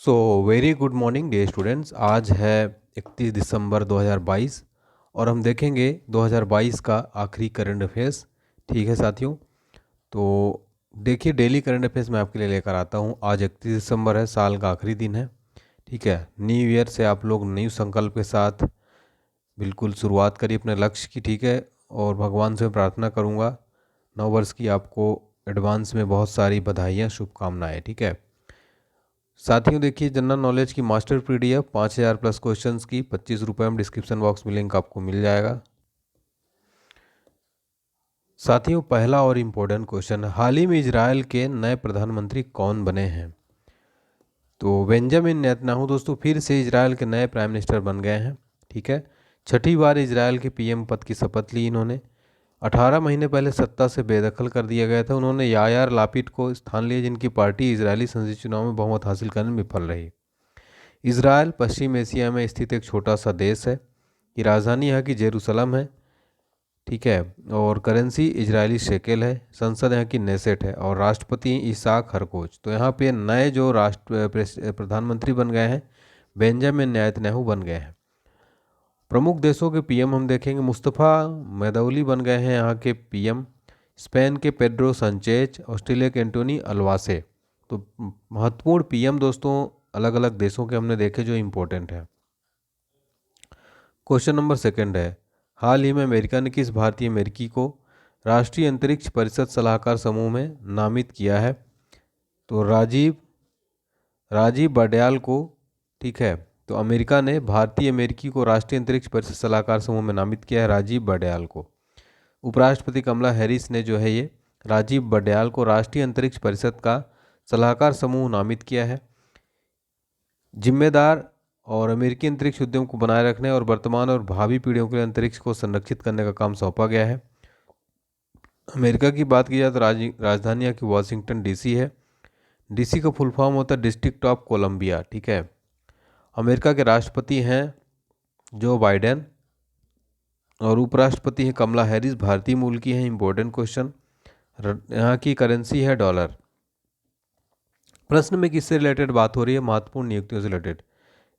So very good morning day students. आज है 31 दिसंबर 2022 और हम देखेंगे 2022 का आखिरी करंट अफेयर्स। ठीक है साथियों, तो देखिए डेली करंट अफेयर्स मैं आपके लिए लेकर आता हूँ। आज 31 दिसंबर है, साल का आखिरी दिन है। ठीक है, न्यू ईयर से आप लोग न्यू संकल्प के साथ बिल्कुल शुरुआत करिए अपने लक्ष्य की। ठीक है, और भगवान से प्रार्थना करूँगा नव वर्ष की आपको एडवांस में बहुत सारी बधाइयाँ, शुभकामनाएँ। ठीक है साथियों, देखिए जनरल नॉलेज की मास्टर पीडीएफ 5000 प्लस क्वेश्चंस की 25 रुपये में डिस्क्रिप्शन बॉक्स में लिंक आपको मिल जाएगा। साथियों, पहला और इम्पोर्टेंट क्वेश्चन, हाल ही में इजराइल के नए प्रधानमंत्री कौन बने हैं? तो बेंजामिन नेतन्याहू दोस्तों फिर से इजराइल के नए प्राइम मिनिस्टर बन गए हैं। ठीक है, छठी बार इजराइल के पीएम पद की शपथ ली इन्होंने। 18 महीने पहले सत्ता से बेदखल कर दिया गया था उन्होंने यायार लापिड को स्थान लिया, जिनकी पार्टी इजरायली संसदीय चुनाव में बहुमत हासिल करने में विफल रही। इजराइल पश्चिम एशिया में स्थित एक छोटा सा देश है। की राजधानी यहाँ की जेरूसलम है। ठीक है, और करेंसी इजरायली शेकेल है। संसद यहाँ की नेसेट है और राष्ट्रपति इसाक हरकोच। तो यहाँ पे नए जो प्रधानमंत्री बन गए हैं, बेंजामिन नेतन्याहू बन गए हैं। प्रमुख देशों के पीएम हम देखेंगे, मुस्तफ़ा मदौली बन गए हैं यहाँ के पीएम। स्पेन के पेड्रो संचेज, ऑस्ट्रेलिया के एंटोनी अल्वासे। तो महत्वपूर्ण पीएम दोस्तों अलग अलग देशों के हमने देखे जो इम्पोर्टेंट है। क्वेश्चन नंबर सेकंड है, हाल ही में अमेरिका ने किस भारतीय अमेरिकी को राष्ट्रीय अंतरिक्ष परिषद सलाहकार समूह में नामित किया है? तो राजीव बड़याल को। ठीक है, तो अमेरिका ने भारतीय अमेरिकी को राष्ट्रीय अंतरिक्ष परिषद सलाहकार समूह में नामित किया है, राजीव बड़याल को। उपराष्ट्रपति कमला हैरिस ने जो है ये राजीव बड़याल को राष्ट्रीय अंतरिक्ष परिषद का सलाहकार समूह नामित किया है। जिम्मेदार और अमेरिकी अंतरिक्ष उद्यम को बनाए रखने और वर्तमान और भावी पीढ़ियों के लिए अंतरिक्ष को संरक्षित करने का काम सौंपा गया है। अमेरिका की बात की जाए तो राजधानी यहाँ की वाशिंगटन डीसी है। डीसी का फुल फॉर्म होता है डिस्ट्रिक्ट ऑफ कोलंबिया। ठीक है, अमेरिका के राष्ट्रपति हैं जो बाइडेन और उपराष्ट्रपति हैं कमला हैरिस, भारतीय मूल की हैं। इंपॉर्टेंट क्वेश्चन, यहाँ की करेंसी है डॉलर। प्रश्न में किससे रिलेटेड बात हो रही है? महत्वपूर्ण नियुक्तियों से रिलेटेड।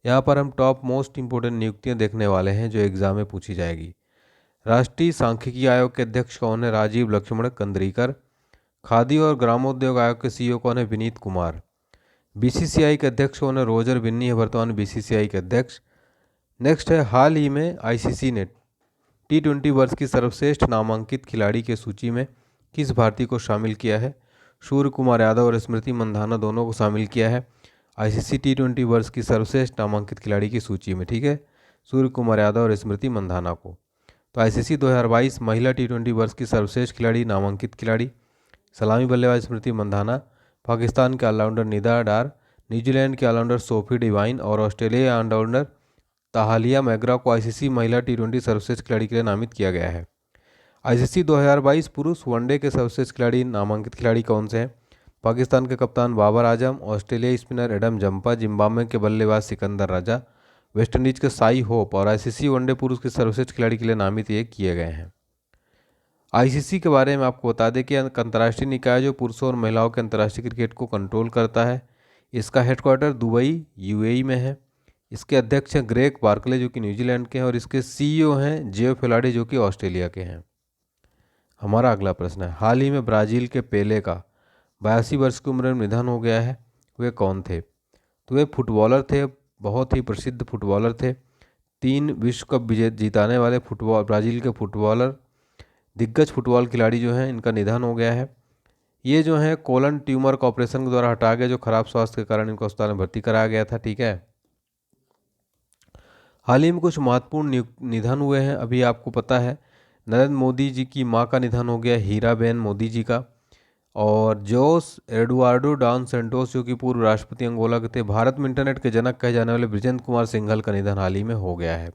यहाँ पर हम टॉप मोस्ट इंपोर्टेंट नियुक्तियाँ देखने वाले हैं जो एग्जाम में पूछी जाएगी। राष्ट्रीय सांख्यिकी आयोग के अध्यक्ष कौन है? राजीव लक्ष्मण कंद्रीकर। खादी और ग्रामोद्योग आयोग के सीईओ कौन है? विनीत कुमार। बीसीसीआई के अध्यक्ष कौन है? रोजर बिन्नी है वर्तमान बीसीसीआई के अध्यक्ष। नेक्स्ट है, हाल ही में आईसीसी ने T20 वर्ष की सर्वश्रेष्ठ नामांकित खिलाड़ी की सूची में किस भारतीय को शामिल किया है? सूर्य कुमार यादव और स्मृति मंधाना दोनों को शामिल किया है आईसीसी T20 वर्ष की सर्वश्रेष्ठ नामांकित खिलाड़ी की सूची में। ठीक है, सूर्य कुमार यादव और स्मृति मंधाना को। तो आईसीसी 2022 महिला T20 वर्ष की सर्वश्रेष्ठ खिलाड़ी नामांकित खिलाड़ी सलामी बल्लेबाज स्मृति मंधाना, पाकिस्तान के ऑलराउंडर निदा डार, न्यूजीलैंड के ऑलराउंडर सोफी डिवाइन और ऑस्ट्रेलिया ऑलराउंडर ताहालिया मैग्रा को आईसीसी महिला T20 सर्वश्रेष्ठ खिलाड़ी के लिए नामित किया गया है। आईसीसी 2022 पुरुष वनडे के सर्वश्रेष्ठ खिलाड़ी नामांकित खिलाड़ी कौन से हैं? पाकिस्तान के कप्तान बाबर आजम, ऑस्ट्रेलियाई स्पिनर एडम जंपा, जिम्बाब्वे के बल्लेबाज सिकंदर राजा, वेस्टइंडीज के साई होप और आईसीसी वनडे पुरुष के सर्वश्रेष्ठ खिलाड़ी के लिए नामित ये किए गए हैं। आईसीसी के बारे में आपको बता दें कि अंतर्राष्ट्रीय निकाय जो पुरुषों और महिलाओं के अंतर्राष्ट्रीय क्रिकेट को कंट्रोल करता है, इसका हेडक्वार्टर दुबई यूएई में है। इसके अध्यक्ष हैं ग्रेग बार्कले जो कि न्यूजीलैंड के हैं और इसके सीईओ हैं जियो फिलाडे जो कि ऑस्ट्रेलिया के हैं। हमारा अगला प्रश्न है, हाल ही में ब्राज़ील के पेले का 82 वर्ष की उम्र में निधन हो गया है। वे कौन थे? तो वे फुटबॉलर थे, बहुत ही प्रसिद्ध फुटबॉलर थे। 3 विश्व कप विजय जिताने वाले फुटबॉल ब्राज़ील के फुटबॉलर, दिग्गज फुटबॉल खिलाड़ी जो हैं, इनका निधन हो गया है। ये जो है कोलन ट्यूमर का ऑपरेशन के द्वारा हटा गया, जो खराब स्वास्थ्य के कारण इनको अस्पताल में भर्ती कराया गया था। ठीक है, हाल ही में कुछ महत्वपूर्ण निधन हुए हैं। अभी आपको पता है नरेंद्र मोदी जी की मां का निधन हो गया, हीराबेन मोदी जी का। और जोस एडुआर्डो डॉन सेंटोस जो कि पूर्व राष्ट्रपति अंगोला के थे। भारत में इंटरनेट के जनक कहे जाने वाले बृजेंद्र कुमार सिंघल का निधन हाल ही में हो गया है।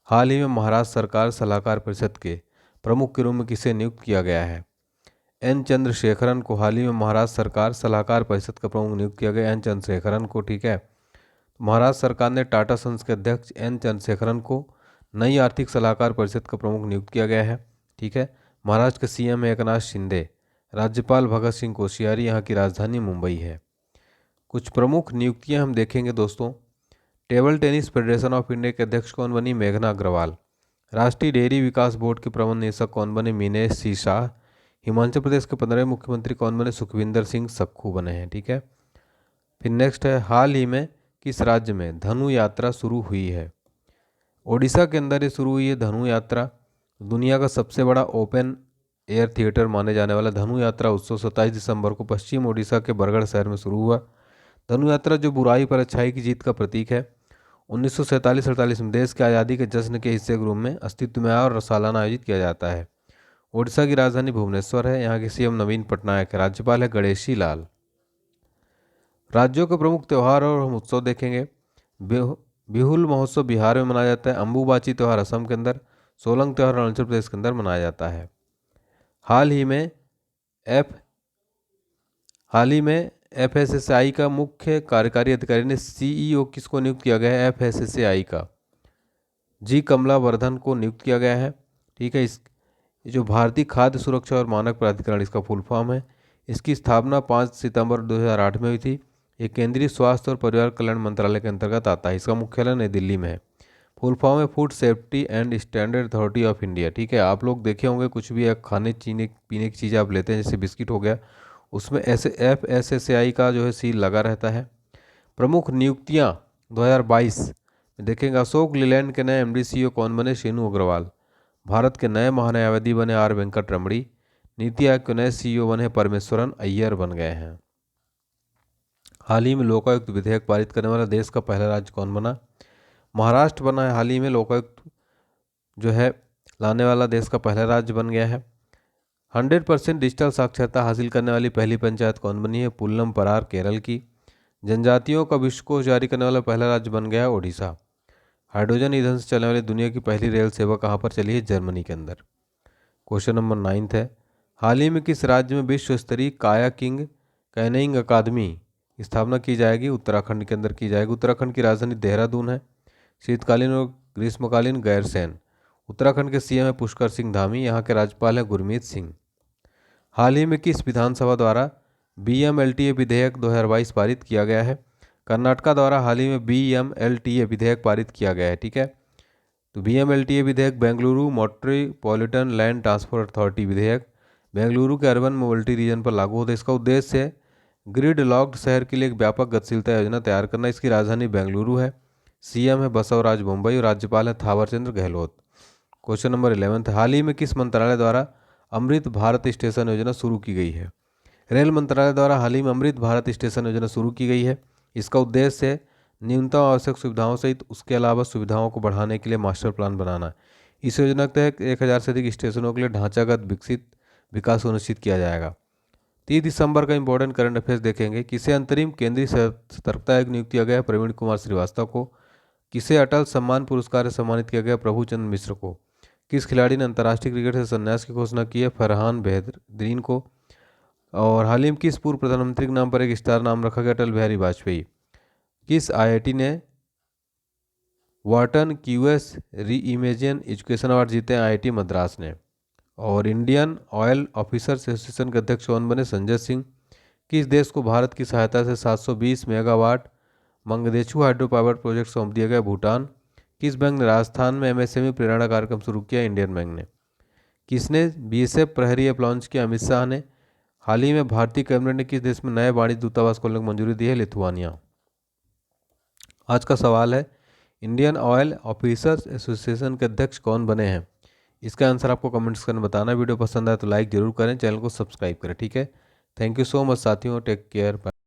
हाल ही में महाराष्ट्र सरकार सलाहकार परिषद के प्रमुख के रूप में किसे नियुक्त किया गया है? एन चंद्रशेखरन को हाल ही में महाराष्ट्र सरकार सलाहकार परिषद का प्रमुख नियुक्त किया गया, एन चंद्रशेखरन को। ठीक है, महाराष्ट्र सरकार ने टाटा सन्स के अध्यक्ष एन चंद्रशेखरन को नई आर्थिक सलाहकार परिषद का प्रमुख नियुक्त किया गया है। ठीक है, महाराष्ट्र के सीएम एकनाथ शिंदे, राज्यपाल भगत सिंह कोश्यारी, यहाँ की राजधानी मुंबई है। कुछ प्रमुख नियुक्तियां हम देखेंगे दोस्तों। Table tennis federation of India के अध्यक्ष कौन बनी? मेघना अग्रवाल। राष्ट्रीय डेयरी विकास बोर्ड के प्रबंध निदेशक कौन बने? मीनेश सी शाह। हिमाचल प्रदेश के 15वें मुख्यमंत्री कौन बने? सुखविंदर सिंह सक्खू बने हैं। ठीक है। फिर नेक्स्ट है, हाल ही में किस राज्य में धनु यात्रा शुरू हुई है? ओडिशा के अंदर ये शुरू हुई है धनु यात्रा। दुनिया का सबसे बड़ा ओपन एयर थिएटर माने जाने वाला धनु यात्रा उत्सव 27 दिसंबर को पश्चिम ओडिशा के बरगढ़ शहर में शुरू हुआ। धनु यात्रा जो बुराई पर अच्छाई की जीत का प्रतीक है, 1947-48 में देश की आज़ादी के जश्न के हिस्से के रूप में अस्तित्व में आया और सालाना आयोजित किया जाता है। ओडिशा की राजधानी भुवनेश्वर है। यहाँ के सीएम नवीन पटनायक है। राज्यपाल है गणेशी लाल। राज्यों के प्रमुख त्यौहार और हम उत्सव देखेंगे। बिहुल महोत्सव बिहार में मनाया जाता है। अम्बुबाची त्यौहार असम के अंदर। सोलंग त्यौहार अरुणाचल प्रदेश के अंदर मनाया जाता है। हाल ही में एफएसएसआई का मुख्य कार्यकारी अधिकारी ने सीईओ किसको नियुक्त किया गया है? एफएसएसआई का जी कमला वर्धन को नियुक्त किया गया है। ठीक है। इस जो भारतीय खाद्य सुरक्षा और मानक प्राधिकरण इसका फुल फॉर्म है। इसकी स्थापना 5 सितंबर 2008 में हुई थी। ये केंद्रीय स्वास्थ्य और परिवार कल्याण मंत्रालय के अंतर्गत आता है। इसका मुख्यालय नई दिल्ली में है। फुल फॉर्म है food safety and standard authority of India. ठीक है। आप लोग देखे होंगे कुछ भी खाने पीने की चीज़ें आप लेते हैं, जैसे बिस्किट हो गया, उसमें ऐसे एफएसएसआई का जो है सील लगा रहता है। प्रमुख नियुक्तियां 2022 में देखेंगे। अशोक लीलैंड के नए एमडी सीईओ कौन बने? शेनु अग्रवाल। भारत के नए महान्यायवादी बने आर वेंकट रमणी। नीति आयोग के नए सीईओ बने परमेश्वरन अय्यर बन गए हैं। हाल ही में लोकायुक्त विधेयक पारित करने वाला देश का पहला राज्य कौन बना? महाराष्ट्र बना है। हाल ही में लोकायुक्त जो है लाने वाला देश का पहला राज्य बन गया है। 100% डिजिटल साक्षरता हासिल करने वाली पहली पंचायत कौन बनी है? पुल्लम परार केरल की। जनजातियों का विश्वकोश जारी करने वाला पहला राज्य बन गया है ओडिशा। हाइड्रोजन ईंधन से चलने वाली दुनिया की पहली रेल सेवा कहाँ पर चली है? जर्मनी के अंदर। क्वेश्चन नंबर 9 है, हाल ही में किस राज्य में विश्व स्तरीय कैनइंग अकादमी की स्थापना की जाएगी? उत्तराखंड के अंदर की जाएगी। उत्तराखंड की राजधानी देहरादून है। शीतकालीन और ग्रीष्मकालीन गैरसैंण। उत्तराखंड के सीएम है पुष्कर सिंह धामी। यहाँ के राज्यपाल है गुरमीत सिंह। हाल ही में किस विधानसभा द्वारा बीएमएलटीए विधेयक 2022 पारित किया गया है? कर्नाटका द्वारा हाल ही में बीएमएलटीए विधेयक पारित किया गया है। ठीक है। तो बीएमएलटीए विधेयक Bengaluru metropolitan land transport authority विधेयक बेंगलुरु के अर्बन मोबिलिटी रीजन पर लागू होता है। इसका उद्देश्य है ग्रिड लॉक्ड शहर के लिए एक व्यापक गतिशीलता योजना तैयार करना। इसकी राजधानी बेंगलुरु है। सीएम है बसवराज बोम्बई और राज्यपाल है थावरचंद्र गहलोत। क्वेश्चन नंबर 11 है, हाल ही में किस मंत्रालय द्वारा अमृत भारत स्टेशन योजना शुरू की गई है? रेल मंत्रालय द्वारा हाल ही में अमृत भारत स्टेशन योजना शुरू की गई है। इसका उद्देश्य है न्यूनतम आवश्यक सुविधाओं सहित उसके अलावा सुविधाओं को बढ़ाने के लिए मास्टर प्लान बनाना। इस योजना के तहत 1000 से अधिक स्टेशनों के लिए ढांचागत विकास सुनिश्चित किया जाएगा। 30 दिसंबर का इंपॉर्टेंट करंट अफेयर्स देखेंगे। किसे अंतरिम केंद्रीय सतर्कता आयुक्त नियुक्त किया गया? प्रवीण कुमार श्रीवास्तव को। किसे अटल सम्मान पुरस्कार से सम्मानित किया गया? प्रभुचंद्र मिश्र को। किस खिलाड़ी ने अंतर्राष्ट्रीय क्रिकेट से संन्यास की घोषणा की है? फरहान बेहतरीन को। और हाल ही में किस पूर्व प्रधानमंत्री के नाम पर एक स्टार नाम रखा गया? अटल बिहारी वाजपेयी। किस आईआईटी ने वाटन क्यूएस री इमेजिन एजुकेशन अवार्ड जीते हैं? आईआईटी मद्रास ने। और इंडियन ऑयल ऑफिसर्स एसोसिएशन के अध्यक्ष कौन बने? संजय सिंह। किस देश को भारत की सहायता से 720 megawatt Mangdechhu hydro power project सौंप दिया गया? भूटान। किस बैंक ने राजस्थान में एमएसएमई प्रेरणा कार्यक्रम शुरू किया? इंडियन बैंक ने। किसने बीएसएफ प्रहरी ऐप लॉन्च किया? अमित शाह ने। हाल ही में भारतीय कैबिनेट ने किस देश में नए वाणिज्य दूतावास खोलने की मंजूरी दी है? लिथुआनिया। आज का सवाल है, इंडियन ऑयल ऑफिसर्स एसोसिएशन के अध्यक्ष कौन बने हैं? इसका आंसर आपको कमेंट्स करके बताना। वीडियो पसंद आए तो लाइक जरूर करें, चैनल को सब्सक्राइब करें। ठीक है। थैंक यू सो मच साथियों। Take care.